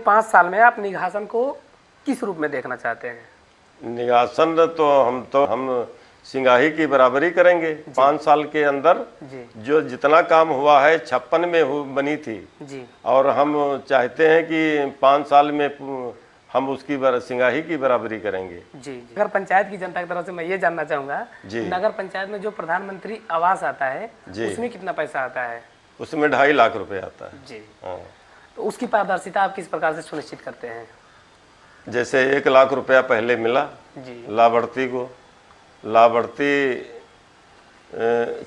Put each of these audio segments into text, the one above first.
5 साल में आप निघासन को किस रूप में देखना चाहते हैं? निघासन तो हम सिंगाही की बराबरी करेंगे। 5 साल के अंदर जी जो जितना काम हुआ है 56 में बनी थी जी और हम चाहते हैं कि 5 साल में हम उसकी सिंगाही की बराबरी करेंगे। जी। नगर पंचायत की जनता की तरफ से मैं ये जानना चाहूँगा, नगर पंचायत में जो प्रधानमंत्री आवास आता है उसमें कितना पैसा आता है? उसमें 2.5 लाख रुपए आता है जी। हाँ। तो उसकी पारदर्शिता आप किस प्रकार से सुनिश्चित करते हैं? जैसे 1 लाख रुपया पहले मिला जी लाभार्थी को, लाभार्थी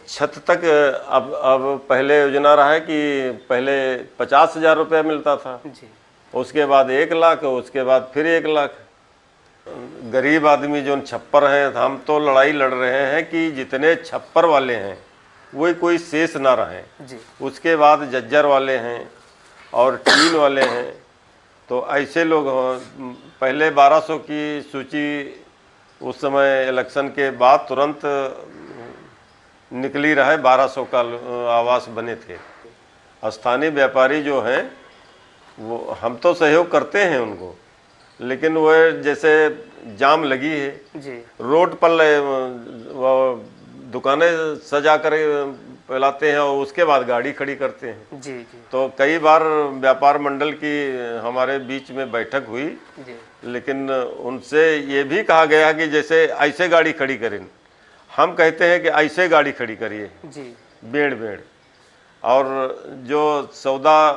छत तक अब पहले योजना रहा है कि पहले 50,000 रुपया मिलता था, जी उसके बाद 1 लाख, उसके बाद फिर 1 लाख। गरीब आदमी जो छप्पर हैं, हम तो लड़ाई लड़ रहे हैं कि जितने छप्पर वाले हैं वही कोई शेष ना रहें जी। उसके बाद जज्जर वाले हैं और टीन वाले हैं, तो ऐसे लोग पहले 1200 की सूची उस समय इलेक्शन के बाद तुरंत निकली रहा है, 1200 का आवास बने थे। स्थानीय व्यापारी जो हैं वो हम तो सहयोग करते हैं उनको, लेकिन वो जैसे जाम लगी है जी रोड पर वो दुकानें सजा कर फैलाते हैं और उसके बाद गाड़ी खड़ी करते हैं। जी जी तो कई बार व्यापार मंडल की हमारे बीच में बैठक हुई जी। लेकिन उनसे ये भी कहा गया कि जैसे ऐसे गाड़ी खड़ी करें, हम कहते हैं कि ऐसे गाड़ी खड़ी करिए जी बेड़ बेड़, और जो सौदा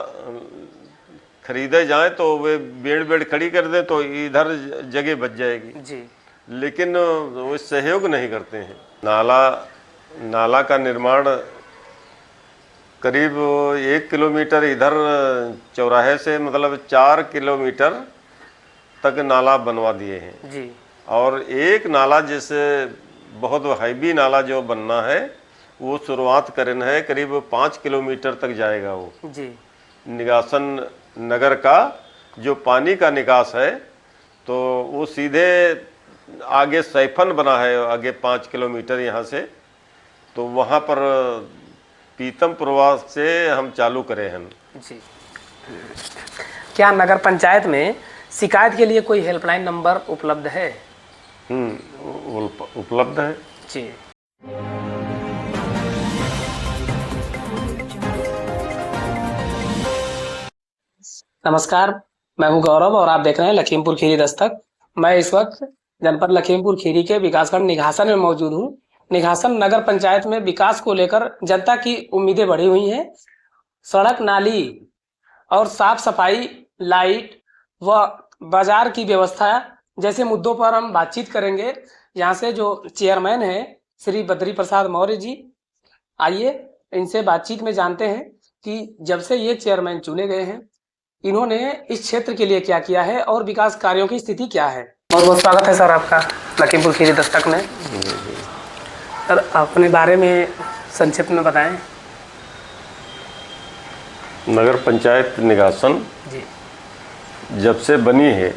खरीदे जाए तो वे बेड़ बेड़ खड़ी कर दें तो इधर जगह बच जाएगी जी। लेकिन वो सहयोग नहीं करते हैं। नाला का निर्माण करीब 1 किलोमीटर इधर चौराहे से मतलब 4 किलोमीटर तक नाला बनवा दिए हैं जी। और एक नाला जैसे बहुत हैवी नाला जो बनना है वो शुरुआत करना है, करीब 5 किलोमीटर तक जाएगा वो जी। निघासन नगर का जो पानी का निकास है, तो वो सीधे आगे सैफन बना है आगे 5 किलोमीटर यहाँ से, तो वहाँ पर पीतम प्रवास से हम चालू करें हैं जी। क्या नगर पंचायत में शिकायत के लिए कोई हेल्पलाइन नंबर उपलब्ध है? उपलब्ध है जी। नमस्कार, मैं हूं गौरव और आप देख रहे हैं लखीमपुर खीरी दस्तक। मैं इस वक्त जनपद लखीमपुर खीरी के विकासखंड निघासन में मौजूद हूं। निघासन नगर पंचायत में विकास को लेकर जनता की उम्मीदें बढ़ी हुई हैं। सड़क, नाली और साफ सफाई, लाइट व बाजार की व्यवस्था जैसे मुद्दों पर हम बातचीत करेंगे। यहाँ से जो चेयरमैन हैं श्री बद्री प्रसाद मौर्य जी, आइए इनसे बातचीत में जानते हैं कि जब से ये चेयरमैन चुने गए हैं इन्होंने इस क्षेत्र के लिए क्या किया है और विकास कार्यों की स्थिति क्या है। बहुत बहुत स्वागत है सर आपका लखीमपुर खीरी दस्तक में। सर अपने बारे में संक्षिप्त में बताएं। नगर पंचायत निघासन जी जब से बनी है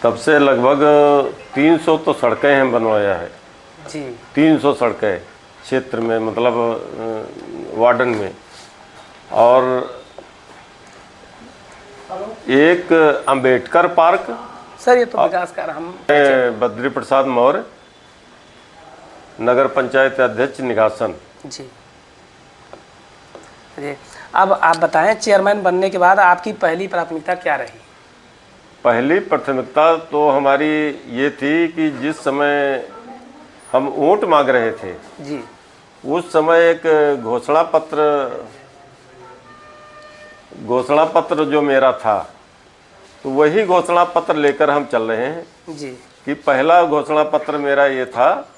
तब से लगभग 300 तो सड़कें हम बनवाया है जी। 300 सड़कें क्षेत्र में, मतलब वार्डन में, और एक अंबेडकर पार्क। सर ये तो विकास कार्य हम बद्री प्रसाद मौर्य, नगर पंचायत अध्यक्ष निघासन जी। जी अब आप बताएं, चेयरमैन बनने के बाद आपकी पहली प्राथमिकता क्या रही? पहली प्राथमिकता तो हमारी ये थी कि जिस समय हम वोट मांग रहे थे जी, उस समय एक घोषणा पत्र जो मेरा था, तो वही घोषणा पत्र लेकर हम चल रहे हैं जी कि पहला घोषणा पत्र मेरा ये था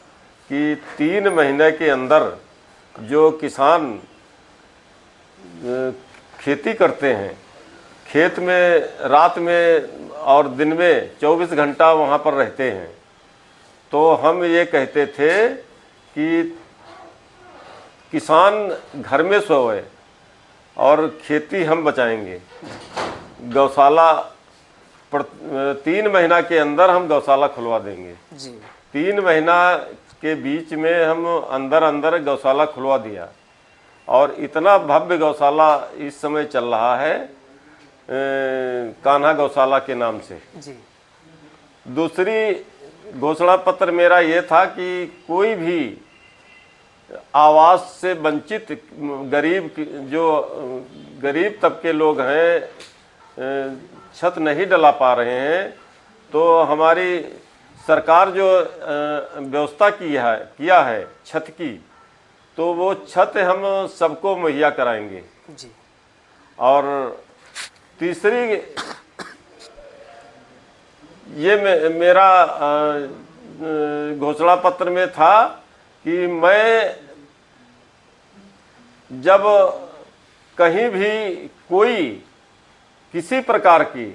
कि 3 महीने के अंदर जो किसान खेती करते हैं, खेत में रात में और दिन में 24 घंटा वहाँ पर रहते हैं, तो हम ये कहते थे कि किसान घर में सोए और खेती हम बचाएंगे। गौशाला 3 महीना के अंदर हम गौशाला खुलवा देंगे जी। 3 महीना के बीच में हम अंदर गौशाला खुलवा दिया और इतना भव्य गौशाला इस समय चल रहा है कान्हा गौशाला के नाम से। जी दूसरी घोषणा पत्र मेरा ये था कि कोई भी आवास से वंचित जो गरीब तबके लोग हैं, छत नहीं डला पा रहे हैं, तो हमारी सरकार जो व्यवस्था किया है छत की, तो वो छत हम सबको मुहैया कराएंगे। जी। और तीसरी ये मेरा घोषणा पत्र में था कि मैं जब कहीं भी कोई किसी प्रकार की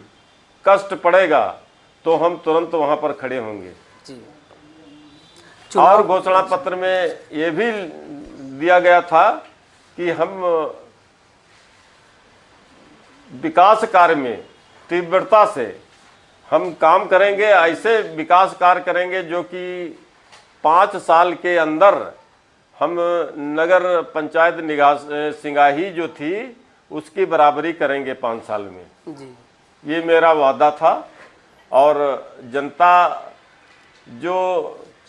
कष्ट पड़ेगा तो हम तुरंत वहां पर खड़े होंगे। जी। और घोषणा पत्र में ये भी दिया गया था कि हम विकास कार्य में तीव्रता से हम काम करेंगे, ऐसे विकास कार्य करेंगे जो कि 5 साल के अंदर हम नगर पंचायत सिंगाही जो थी उसकी बराबरी करेंगे 5 साल में। जी। ये मेरा वादा था। और जनता जो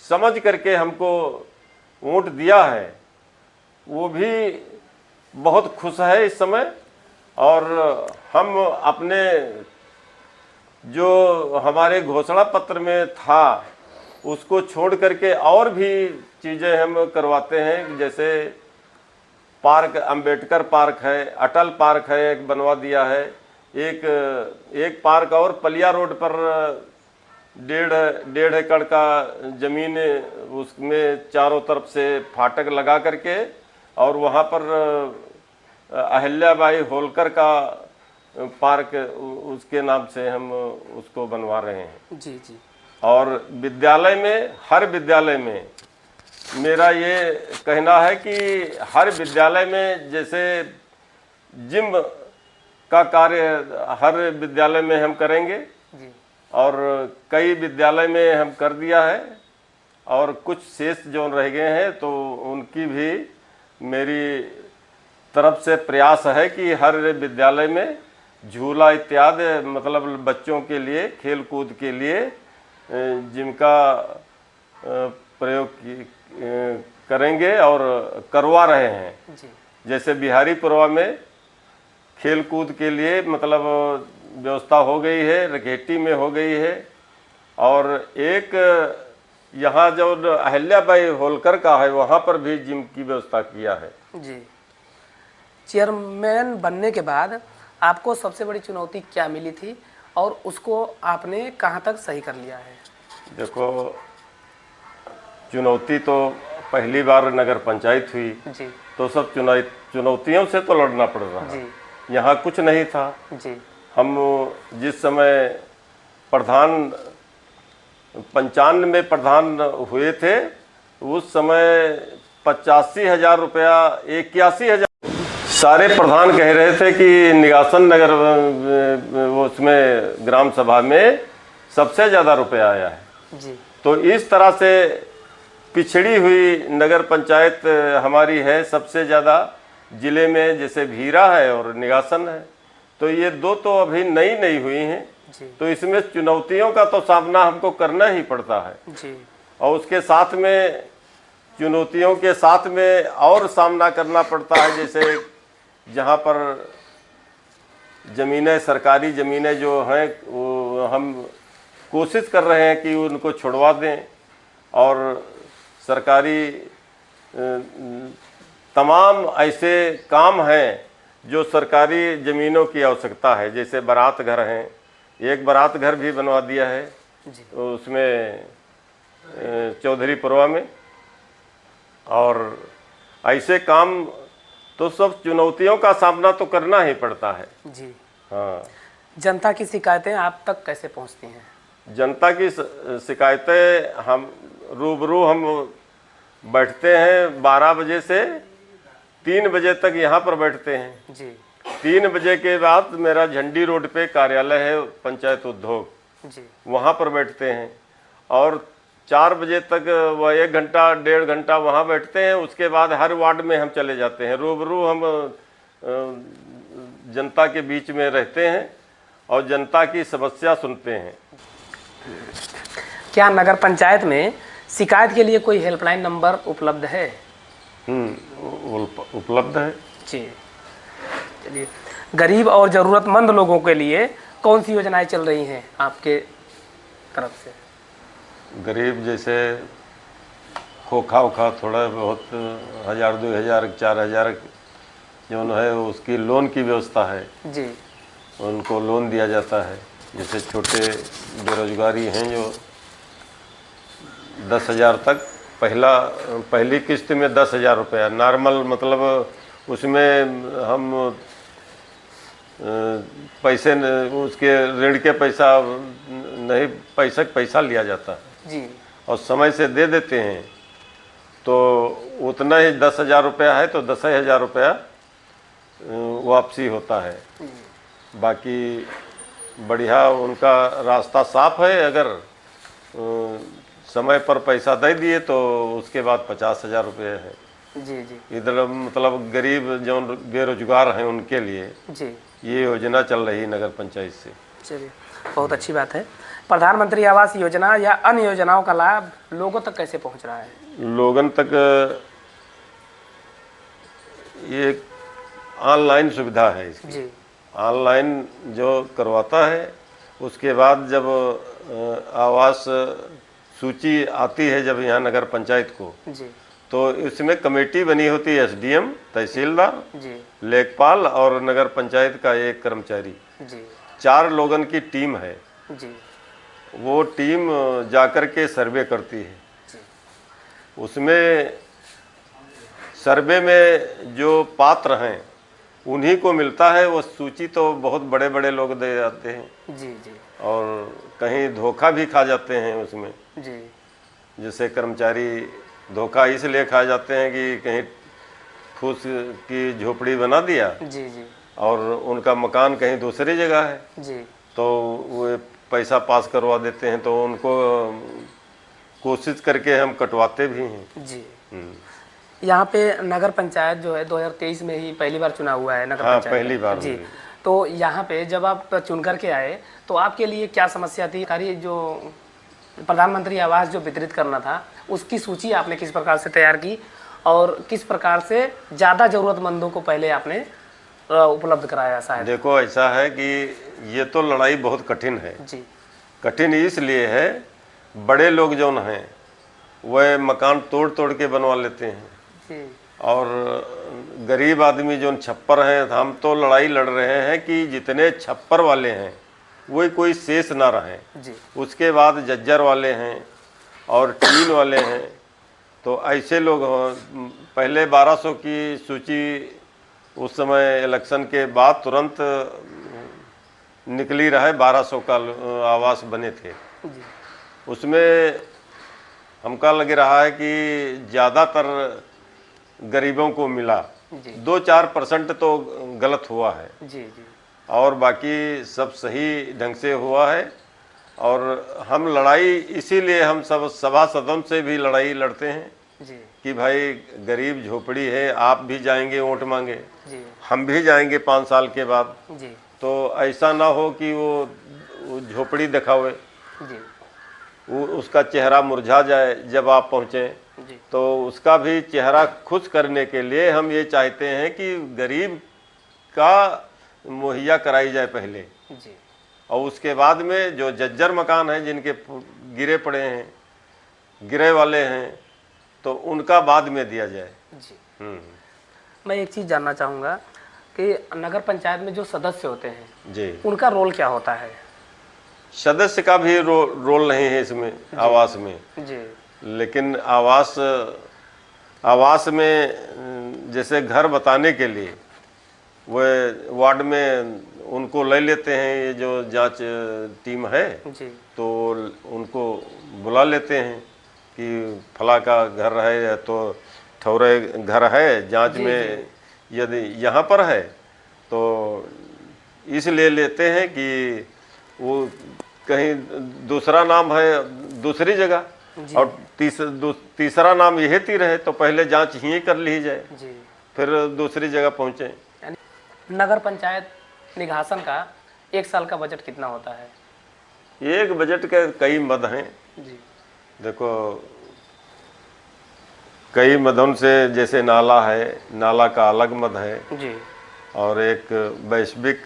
समझ करके हमको वोट दिया है वो भी बहुत खुश है इस समय। और हम अपने जो हमारे घोषणा पत्र में था उसको छोड़ करके और भी चीज़ें हम करवाते हैं, जैसे पार्क, अंबेडकर पार्क है, अटल पार्क है, एक बनवा दिया है। एक पार्क और पलिया रोड पर 1.5 एकड़ का ज़मीन, उसमें चारों तरफ से फाटक लगा करके और वहाँ पर अहिल्याबाई होलकर का पार्क, उसके नाम से हम उसको बनवा रहे हैं। जी। जी। और विद्यालय में, हर विद्यालय में मेरा ये कहना है कि हर विद्यालय में जैसे जिम का कार्य हर विद्यालय में हम करेंगे। जी। और कई विद्यालय में हम कर दिया है और कुछ शेष जो रह गए हैं तो उनकी भी मेरी तरफ से प्रयास है कि हर विद्यालय में झूला इत्यादि, मतलब बच्चों के लिए खेल कूद के लिए जिनका प्रयोग करेंगे और करवा रहे हैं। जी। जैसे बिहारीपुरवा में खेल कूद के लिए मतलब व्यवस्था हो गई है, रघेटी में हो गई है। और एक यहाँ जो अहिल्याबाई होलकर का है वहाँ पर भी जिम की व्यवस्था किया है। जी। चेयरमैन बनने के बाद आपको सबसे बड़ी चुनौती क्या मिली थी और उसको आपने कहाँ तक सही कर लिया है? देखो, चुनौती तो पहली बार नगर पंचायत हुई। जी। तो सब चुनौतियों से तो लड़ना पड़ रहा है। जी। यहाँ कुछ नहीं था। जी। हम जिस समय प्रधान 95 में प्रधान हुए थे उस समय 85,000 रुपया, 81,000 सारे प्रधान कह रहे थे कि निगासन नगर उसमें ग्राम सभा में सबसे ज़्यादा रुपया आया है। जी। तो इस तरह से पिछड़ी हुई नगर पंचायत हमारी है सबसे ज़्यादा जिले में, जैसे भीरा है और निगासन है। तो ये दो तो अभी नई हुई हैं। तो इसमें चुनौतियों का तो सामना हमको करना ही पड़ता है। जी। और उसके साथ में चुनौतियों के साथ में और सामना करना पड़ता है, जैसे जहाँ पर ज़मीनें, सरकारी ज़मीनें जो हैं वो हम कोशिश कर रहे हैं कि उनको छुड़वा दें। और सरकारी तमाम ऐसे काम हैं जो सरकारी ज़मीनों की आवश्यकता है, जैसे बारात घर हैं, एक बारात घर भी बनवा दिया है तो उसमें चौधरीपुरवा में। और ऐसे काम तो सब चुनौतियों का सामना तो करना ही पड़ता है। जी। हाँ। जनता की शिकायतें आप तक कैसे पहुंचती हैं? जनता की शिकायतें हम रूबरू हम बैठते हैं 12 बजे से 3 बजे तक यहाँ पर बैठते हैं। जी। 3 बजे के बाद मेरा झंडी रोड पे कार्यालय है पंचायत उद्योग, जी। वहाँ पर बैठते हैं। और 4 बजे तक वह 1 घंटा 1.5 घंटा वहाँ बैठते हैं। उसके बाद हर वार्ड में हम चले जाते हैं, रूबरू हम जनता के बीच में रहते हैं और जनता की समस्या सुनते हैं। क्या नगर पंचायत में शिकायत के लिए कोई हेल्पलाइन नंबर उपलब्ध है? उपलब्ध है। जी, चलिए, गरीब और ज़रूरतमंद लोगों के लिए कौन सी योजनाएं चल रही हैं आपके तरफ से? गरीब जैसे खोखा उखा थोड़ा बहुत 1000, 2000, 4000 जो है उसकी लोन की व्यवस्था है, जी, उनको लोन दिया जाता है। जैसे छोटे बेरोजगारी हैं जो 10,000 तक पहली किस्त में 10,000 रुपया नॉर्मल, मतलब उसमें हम पैसे उसके ऋण के पैसा नहीं, पैसा लिया जाता है जी, और समय से दे देते हैं। तो उतना ही 10,000 रुपया है तो 10,000 रुपया वापसी होता है। बाकी बढ़िया उनका रास्ता साफ है। अगर समय पर पैसा दे दिए तो उसके बाद 50,000 रुपये है। जी, जी, इधर मतलब गरीब जो बेरोजगार हैं उनके लिए जी, ये योजना चल रही है नगर पंचायत से। चलिए, बहुत अच्छी बात है। प्रधानमंत्री आवास योजना या अन्य योजनाओं का लाभ लोगों तक कैसे पहुंच रहा है? लोगन तक ये ऑनलाइन सुविधा है इसकी। जी, ऑनलाइन जो करवाता है उसके बाद जब आवास सूची आती है जब यहाँ नगर पंचायत को, जी, तो इसमें कमेटी बनी होती है, एसडीएम, तहसीलदार, जी, लेखपाल और नगर पंचायत का एक कर्मचारी, जी, 4 लोगन की टीम है। जी, वो टीम जाकर के सर्वे करती है। उसमें सर्वे में जो पात्र हैं उन्हीं को मिलता है वो सूची। तो बहुत बड़े बड़े लोग दे जाते हैं जी, जी, और कहीं धोखा भी खा जाते हैं उसमें। जी, जैसे कर्मचारी धोखा इसलिए खा जाते हैं कि कहीं फूस की झोपड़ी बना दिया जी, जी, और उनका मकान कहीं दूसरी जगह है, जी, तो वो पैसा पास करवा देते हैं। तो उनको कोशिश करके हम कटवाते भी हैं। जी। यहाँ पे नगर पंचायत जो है 2023 में ही पहली बार चुना हुआ है नगर हाँ, पंचायत पहली बार जी। हुई। तो यहाँ पे जब आप चुन करके आए तो आपके लिए क्या समस्या थी? कार्य जो प्रधानमंत्री आवास जो वितरित करना था उसकी सूची आपने किस प्रकार से तैयार की और किस प्रकार से ज़्यादा ज़रूरतमंदों को पहले आपने उपलब्ध कराया? शायद देखो ऐसा है कि ये तो लड़ाई बहुत कठिन है। जी, कठिन इसलिए है, बड़े लोग जो हैं वह मकान तोड़ तोड़ के बनवा लेते हैं जी, और गरीब आदमी जो छप्पर हैं, हम तो लड़ाई लड़ रहे हैं कि जितने छप्पर वाले हैं वही कोई शेष ना रहें। जी, उसके बाद जज्जर वाले हैं और टीन वाले हैं। तो ऐसे लोग पहले 1200 की सूची उस समय इलेक्शन के बाद तुरंत निकली रहे, 1200 का आवास बने थे। जी, उसमें हमका लग रहा है कि ज़्यादातर गरीबों को मिला। जी, 2-4% तो गलत हुआ है जी, जी, और बाकी सब सही ढंग से हुआ है। और हम लड़ाई इसीलिए हम सब सभासदों से भी लड़ाई लड़ते हैं जी, कि भाई गरीब झोपड़ी है, आप भी जाएंगे वोट मांगे, जी, हम भी जाएंगे 5 साल के बाद। जी, तो ऐसा ना हो कि वो झोपड़ी दिखावे, जी, उसका चेहरा मुरझा जाए जब आप पहुँचें। जी, तो उसका भी चेहरा खुश करने के लिए हम ये चाहते हैं कि गरीब का मुहैया कराई जाए पहले, जी, और उसके बाद में जो जज्जर मकान हैं जिनके गिरे पड़े हैं, गिरे वाले हैं, तो उनका बाद में दिया जाए। जी। मैं एक चीज़ जानना चाहूँगा कि नगर पंचायत में जो सदस्य होते हैं जी, उनका रोल क्या होता है? सदस्य का भी रोल नहीं है इसमें आवास में। जी, लेकिन आवास में जैसे घर बताने के लिए वह वार्ड में उनको ले लेते हैं, ये जो जांच टीम है, जी, तो उनको बुला लेते हैं कि फला का घर है तो ठौरे घर है, जांच जी, में यदि यहाँ पर है तो इसलिए लेते हैं कि वो कहीं दूसरा नाम है दूसरी जगह जी, और तीसरा नाम यही ती रहे, तो पहले जांच यहीं कर ली जाए, जी। फिर दूसरी जगह पहुँचे। यानी नगर पंचायत निघासन का एक साल का बजट कितना होता है? एक बजट के कई मद हैं। जी देखो, कई मदों से, जैसे नाला है, नाला का अलग मद है, जी और एक वैश्विक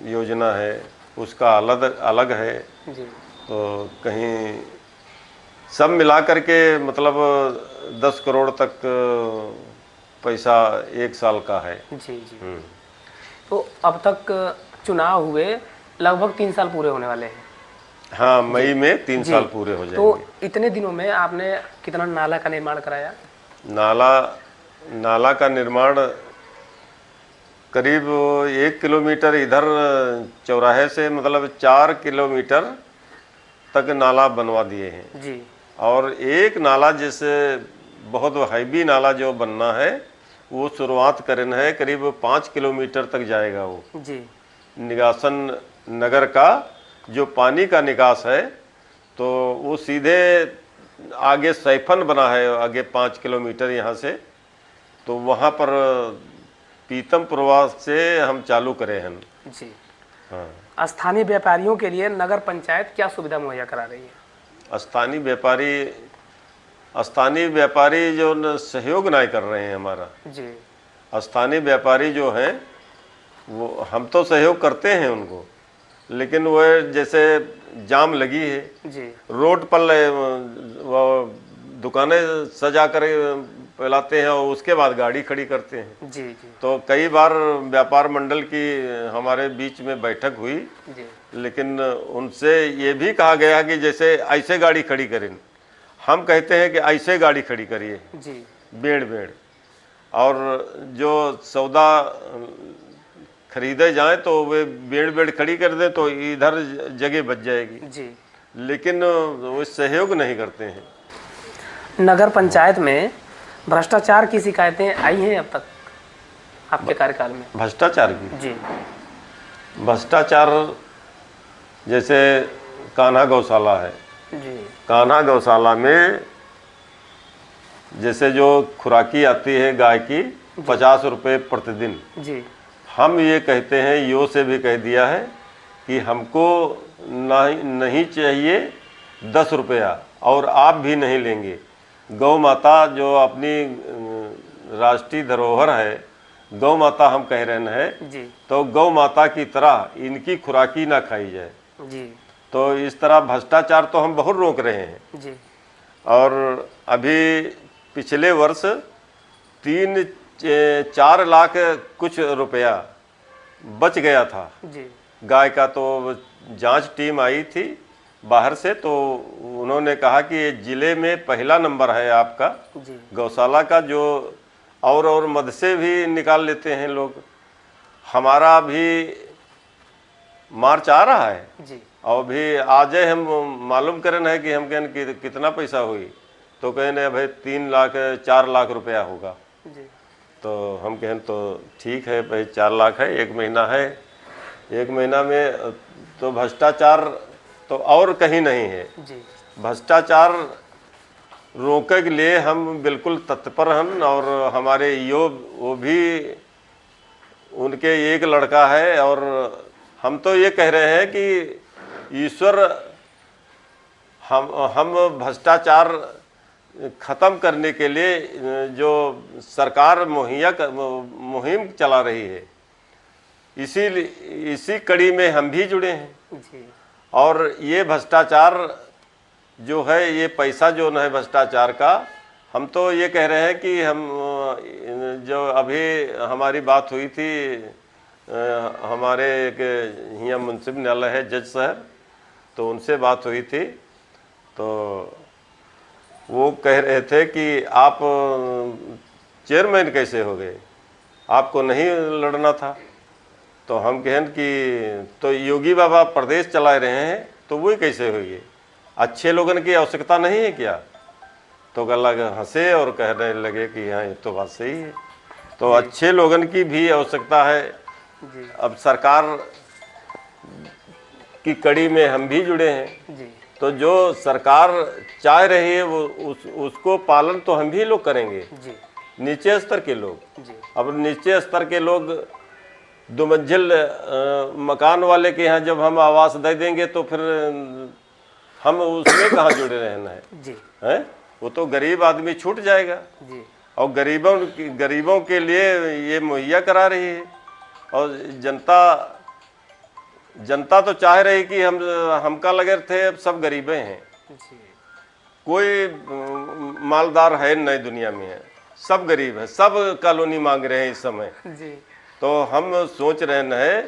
योजना है, उसका अलग अलग है। जी तो कहीं सब मिला करके मतलब 10 करोड़ तक पैसा एक साल का है। जी जी। तो अब तक चुनाव हुए लगभग 3 साल पूरे होने वाले हैं। हाँ, मई में 3 जी। साल पूरे हो तो जाएंगे। इतने दिनों में आपने कितना नाला का निर्माण कराया? नाला का निर्माण करीब 1 किलोमीटर इधर चौराहे से, मतलब 4 किलोमीटर तक नाला बनवा दिए हैं। जी और एक नाला जैसे बहुत हैवी नाला जो बनना है, वो शुरुआत करना है, करीब 5 किलोमीटर तक जाएगा वो। जी निगासन नगर का जो पानी का निकास है, तो वो सीधे आगे सैफन बना है, आगे 5 किलोमीटर यहाँ से। तो वहाँ पर पीतम प्रवास से हम चालू करे हैं। जी। हाँ, स्थानीय व्यापारियों के लिए नगर पंचायत क्या सुविधा मुहैया करा रही है? स्थानीय व्यापारी जो सहयोग नहीं कर रहे हैं हमारा। जी स्थानीय व्यापारी जो हैं, वो हम तो सहयोग करते हैं उनको, लेकिन वो जैसे जाम लगी है जी रोड पर, वो दुकानें सजा कर फैलाते हैं और उसके बाद गाड़ी खड़ी करते हैं। जी जी तो कई बार व्यापार मंडल की हमारे बीच में बैठक हुई, जी लेकिन उनसे ये भी कहा गया कि जैसे ऐसे गाड़ी खड़ी करें। हम कहते हैं कि ऐसे गाड़ी खड़ी करिए, जी बेड़ बेड़, और जो सौदा खरीदे जाए तो वे बेड़ बेड़ खड़ी कर दें तो इधर जगह बच जाएगी। जी। लेकिन वो सहयोग नहीं करते हैं। नगर पंचायत में भ्रष्टाचार की शिकायतें आई हैं अब तक आपके कार्यकाल में? भ्रष्टाचार की, जी भ्रष्टाचार जैसे कान्हा गौशाला है। जी कान्हा गौशाला में जैसे जो खुराकी आती है गाय की 50 रुपये प्रतिदिन, जी हम ये कहते हैं, यो से भी कह दिया है कि हमको नहीं चाहिए 10 रुपया, और आप भी नहीं लेंगे। गौ माता जो अपनी राष्ट्रीय धरोहर है, गौ माता हम कह रहे हैं, जी तो गौ माता की तरह इनकी खुराकी ना खाई जाए। जी तो इस तरह भ्रष्टाचार तो हम बहुत रोक रहे हैं। जी और अभी पिछले वर्ष 3-4 लाख कुछ रुपया बच गया था जी गाय का। तो जांच टीम आई थी बाहर से, तो उन्होंने कहा कि ये जिले में पहला नंबर है आपका जी गौशाला का, जो और मद से भी निकाल लेते हैं लोग। हमारा भी मार्च आ रहा है, जी और भी आज हम मालूम करना है कि हम कहन कि कितना पैसा हुई, तो कहने भाई 3-4 लाख रुपया होगा। जी तो हम कहें तो ठीक है भाई, 4 लाख है, 1 महीना है, 1 महीना में तो भ्रष्टाचार तो और कहीं नहीं है। जी भ्रष्टाचार रोकने के लिए हम बिल्कुल तत्पर हैं। और हमारे वो भी, उनके एक लड़का है, और हम तो ये कह रहे हैं कि ईश्वर हम भ्रष्टाचार ख़त्म करने के लिए जो सरकार मुहिम चला रही है, इसी कड़ी में हम भी जुड़े हैं। जी और ये भ्रष्टाचार जो है, ये पैसा जो न है भ्रष्टाचार का, हम तो ये कह रहे हैं कि हम जो अभी हमारी बात हुई थी, हमारे एक यहाँ मुंसिफ न्यायालय है जज साहब, तो उनसे बात हुई थी, तो वो कह रहे थे कि आप चेयरमैन कैसे हो गए, आपको नहीं लड़ना था। तो हम कहें कि तो योगी बाबा प्रदेश चला रहे हैं, तो वही कैसे होगी, अच्छे लोगों की आवश्यकता नहीं है क्या? तो गला हंसे और कहने लगे कि हाँ, ये तो बात सही है। तो अच्छे लोगों की भी आवश्यकता है। जी अब सरकार की कड़ी में हम भी जुड़े हैं, जी तो जो सरकार चाह रही है वो उसको पालन तो हम भी लोग करेंगे, जी नीचे स्तर के लोग। जी अब नीचे स्तर के लोग 2 मंजिल मकान वाले के यहाँ जब हम आवास दे देंगे तो फिर हम उसमें कहाँ जुड़े रहना है जी हैं? वो तो गरीब आदमी छूट जाएगा। जी और गरीबों के लिए ये मुहैया करा रही है। और जनता तो चाह रही कि हमका लगे थे, अब सब गरीबे हैं, जी कोई मालदार है नहीं दुनिया में, है सब गरीब है, सब कॉलोनी मांग रहे हैं इस समय। जी तो हम सोच रहे हैं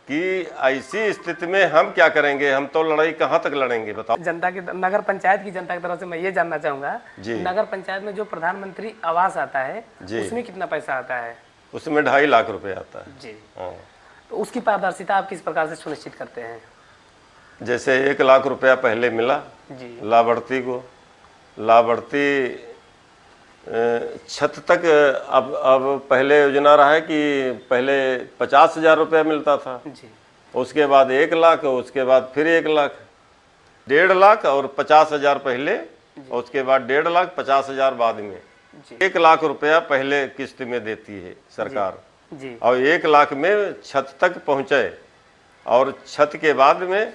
कि ऐसी स्थिति में हम क्या करेंगे, हम तो लड़ाई कहाँ तक लड़ेंगे बताओ। जनता की, नगर पंचायत की जनता की तरफ से मैं ये जानना चाहूंगा, जी। नगर पंचायत में जो प्रधानमंत्री आवास आता है जी। उसमें कितना पैसा आता है? उसमें 2.5 लाख रुपए आता है। जी। हाँ। तो उसकी पारदर्शिता आप किस प्रकार से सुनिश्चित करते हैं? जैसे 1 लाख रुपया पहले मिला जी लाभार्थी को, लाभार्थी छत तक, अब पहले योजना रहा है कि पहले 50,000 रुपया मिलता था, जी उसके बाद 1 लाख, उसके बाद फिर 1 लाख, 1.5 लाख और 50,000 पहले, और उसके बाद 1.5 लाख 50,000 बाद में। जी 1 लाख रुपया पहले किस्त में देती है सरकार, जी और 1 लाख में छत तक पहुँचे, और छत के बाद में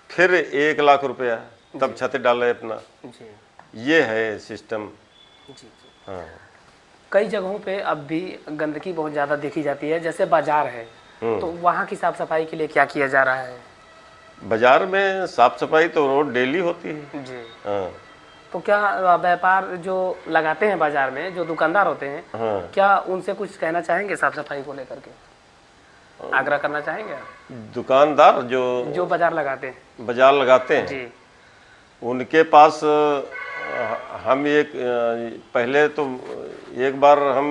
फिर 1 लाख रुपया, तब छत डाले अपना। जी ये है सिस्टम। जी जी। हाँ। कई जगहों पे अब भी गंदगी बहुत ज़्यादा देखी जाती है, जैसे बाजार है, तो वहाँ की साफ सफाई के लिए क्या किया जा रहा है? बाजार में साफ सफाई तो रोज डेली होती है। जी। हाँ। तो क्या व्यापार जो लगाते हैं बाजार में, जो दुकानदार होते हैं, हाँ। क्या उनसे कुछ कहना चाहेंगे साफ सफाई को लेकर के? आग्रह करना चाहेंगे आप? दुकानदार जो बाजार लगाते हैं, बाजार लगाते हैं, जी उनके पास हम पहले तो एक बार हम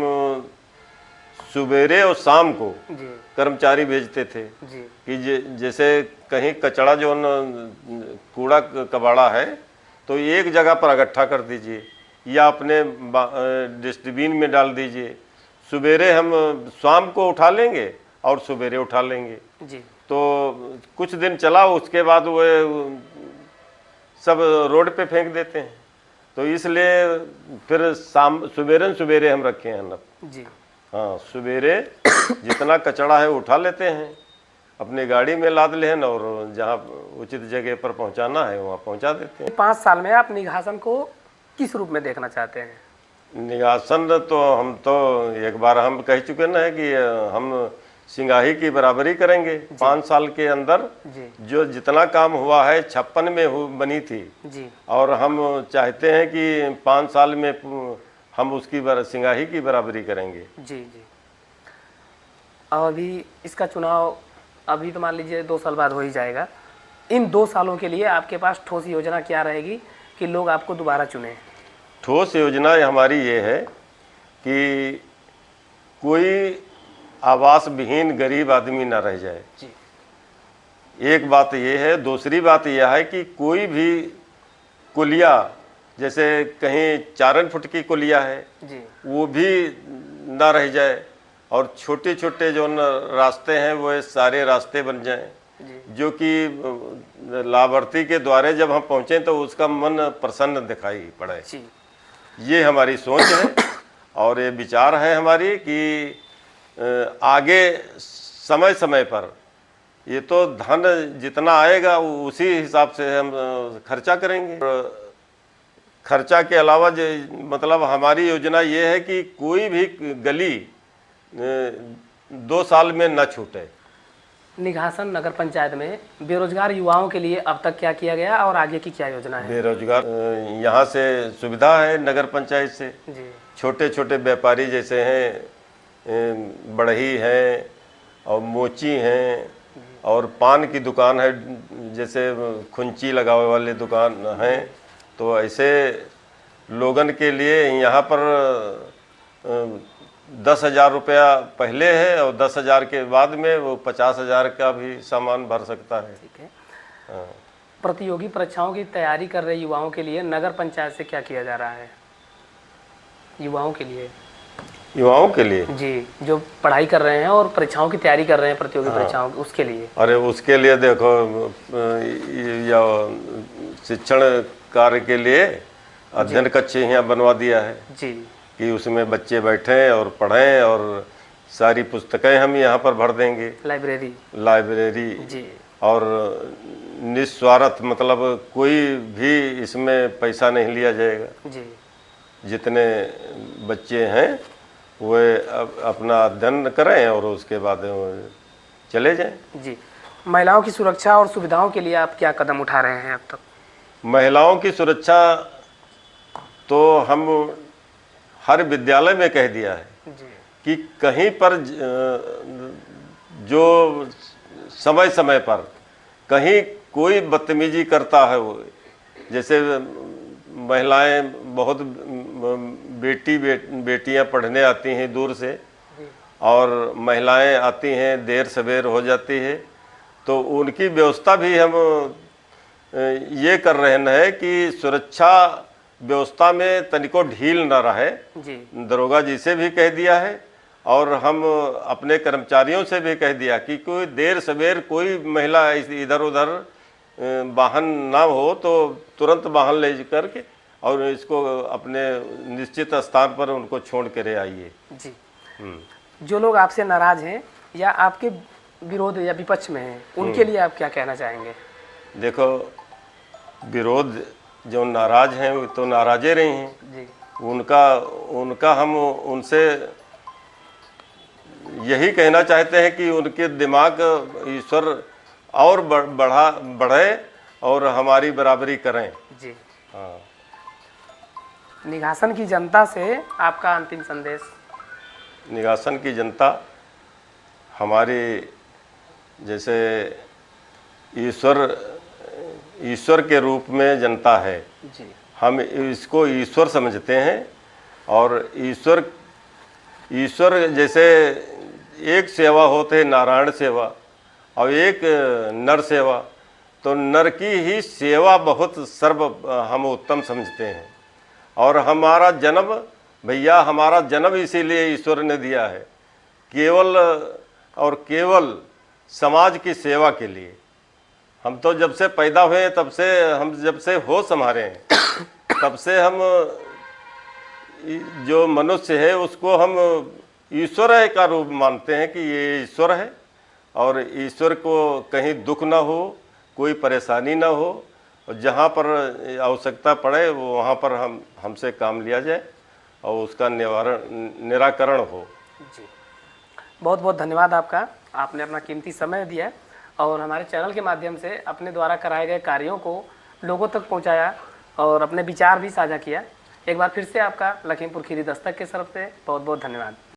सुबेरे और शाम को जी कर्मचारी भेजते थे जी कि जैसे कहीं कचरा जो न कूड़ा कबाड़ा है तो एक जगह पर इकट्ठा कर दीजिए या अपने डस्टबिन में डाल दीजिए। सुबेरे हम शाम को उठा लेंगे और सुबेरे उठा लेंगे। जी। तो कुछ दिन चला, उसके बाद वो सब रोड पे फेंक देते हैं। तो इसलिए फिर सुबेरे हम रखे हैं ना। जी। हाँ, सुबेरे जितना कचरा है उठा लेते हैं, अपनी गाड़ी में लाद लें और जहाँ उचित जगह पर पहुँचाना है वहाँ पहुँचा देते हैं। 5 साल में आप निघासन को किस रूप में देखना चाहते हैं? निगासन तो हम तो एक बार हम कह चुके ना है कि हम सिंगाही की बराबरी करेंगे। 5 साल के अंदर जी जो जितना काम हुआ है 56 में बनी थी जी। और हम चाहते हैं कि 5 साल में हम उसकी सिंगाही की बराबरी करेंगे। जी जी। और अभी इसका चुनाव अभी तो मान लीजिए 2 साल बाद हो ही जाएगा। इन 2 सालों के लिए आपके पास ठोस योजना क्या रहेगी कि लोग आपको दोबारा चुने? ठोस योजना हमारी ये है कि कोई आवास विहीन गरीब आदमी ना रह जाए। जी। एक बात ये है। दूसरी बात यह है कि कोई भी कुलिया, जैसे कहीं 4 फुट की कुलिया है जी वो भी ना रह जाए, और छोटे छोटे जो रास्ते हैं वो सारे रास्ते बन जाएं, जो कि लाभार्थी के द्वारे जब हम पहुँचें तो उसका मन प्रसन्न दिखाई पड़े। जी। ये हमारी सोच है और ये विचार है हमारी कि आगे समय समय पर ये तो धन जितना आएगा उसी हिसाब से हम खर्चा करेंगे। खर्चा के अलावा मतलब हमारी योजना ये है कि कोई भी गली 2 साल में न छूटे। निघासन नगर पंचायत में बेरोजगार युवाओं के लिए अब तक क्या किया गया और आगे की क्या योजना है? बेरोजगार यहाँ से सुविधा है नगर पंचायत से। जी। छोटे छोटे व्यापारी जैसे हैं, बढ़ई हैं और मोची हैं और पान की दुकान है, जैसे खुंची लगावे वाले दुकान हैं, तो ऐसे लोगन के लिए यहाँ पर 10,000 रुपया पहले है और 10,000 के बाद में वो 50,000 का भी सामान भर सकता है। ठीक है। हाँ। प्रतियोगी परीक्षाओं की तैयारी कर रहे युवाओं के लिए नगर पंचायत से क्या किया जा रहा है? युवाओं के लिए जी, जो पढ़ाई कर रहे हैं और परीक्षाओं की तैयारी कर रहे हैं, प्रतियोगी परीक्षाओं की, उसके लिए। अरे उसके लिए देखो, या शिक्षण कार्य के लिए अध्ययन कक्ष यहाँ बनवा दिया है जी, कि उसमें बच्चे बैठें और पढ़ें और सारी पुस्तकें हम यहाँ पर भर देंगे, लाइब्रेरी जी और निस्वार्थ, मतलब कोई भी इसमें पैसा नहीं लिया जाएगा। जी जितने बच्चे हैं वे अपना अध्ययन करें और उसके बाद वो चले जाएं। जी। महिलाओं की सुरक्षा और सुविधाओं के लिए आप क्या कदम उठा रहे हैं अब तक? महिलाओं की सुरक्षा तो हम हर विद्यालय में कह दिया है जी कि कहीं पर जो समय समय पर कहीं कोई बदतमीजी करता है, वो जैसे महिलाएं बहुत बेटियां पढ़ने आती हैं दूर से, और महिलाएं आती हैं देर सवेर हो जाती है, तो उनकी व्यवस्था भी हम ये कर रहे हैं कि सुरक्षा व्यवस्था में तनिको ढील न रहे। जी दरोगा जी से भी कह दिया है और हम अपने कर्मचारियों से भी कह दिया कि कोई देर सवेर कोई महिला इधर उधर वाहन ना हो तो तुरंत वाहन ले करके और इसको अपने निश्चित स्थान पर उनको छोड़ कर आइए। जी। जो लोग आपसे नाराज हैं या आपके विरोध या विपक्ष में हैं, उनके लिए आप क्या कहना चाहेंगे? देखो, विरोध जो नाराज हैं वो तो नाराजे रही हैं जी उनका हम उनसे यही कहना चाहते हैं कि उनके दिमाग ईश्वर और बढ़े और हमारी बराबरी करें। जी। हाँ। निघासन की जनता से आपका अंतिम संदेश? निघासन की जनता हमारी जैसे ईश्वर के रूप में जनता है। जी। हम इसको ईश्वर समझते हैं और ईश्वर जैसे एक सेवा होते है नारायण सेवा और एक नर सेवा, तो नर की ही सेवा बहुत हम उत्तम समझते हैं। और हमारा जन्म, भैया हमारा जन्म इसीलिए ईश्वर ने दिया है, केवल और केवल समाज की सेवा के लिए। हम तो जब से पैदा हुए तब से, हम जब से होश हमारे हैं तब से हम जो मनुष्य है उसको हम ईश्वर का रूप मानते हैं कि ये ईश्वर है और ईश्वर को कहीं दुख ना हो, कोई परेशानी ना हो, और जहाँ पर आवश्यकता पड़े वो वहाँ पर हमसे काम लिया जाए और उसका निराकरण हो। जी, बहुत बहुत धन्यवाद आपका। आपने अपना कीमती समय दिया और हमारे चैनल के माध्यम से अपने द्वारा कराए गए कार्यों को लोगों तक पहुंचाया और अपने विचार भी साझा किया। एक बार फिर से आपका लखीमपुर खीरी दस्तक के तरफ से बहुत बहुत धन्यवाद।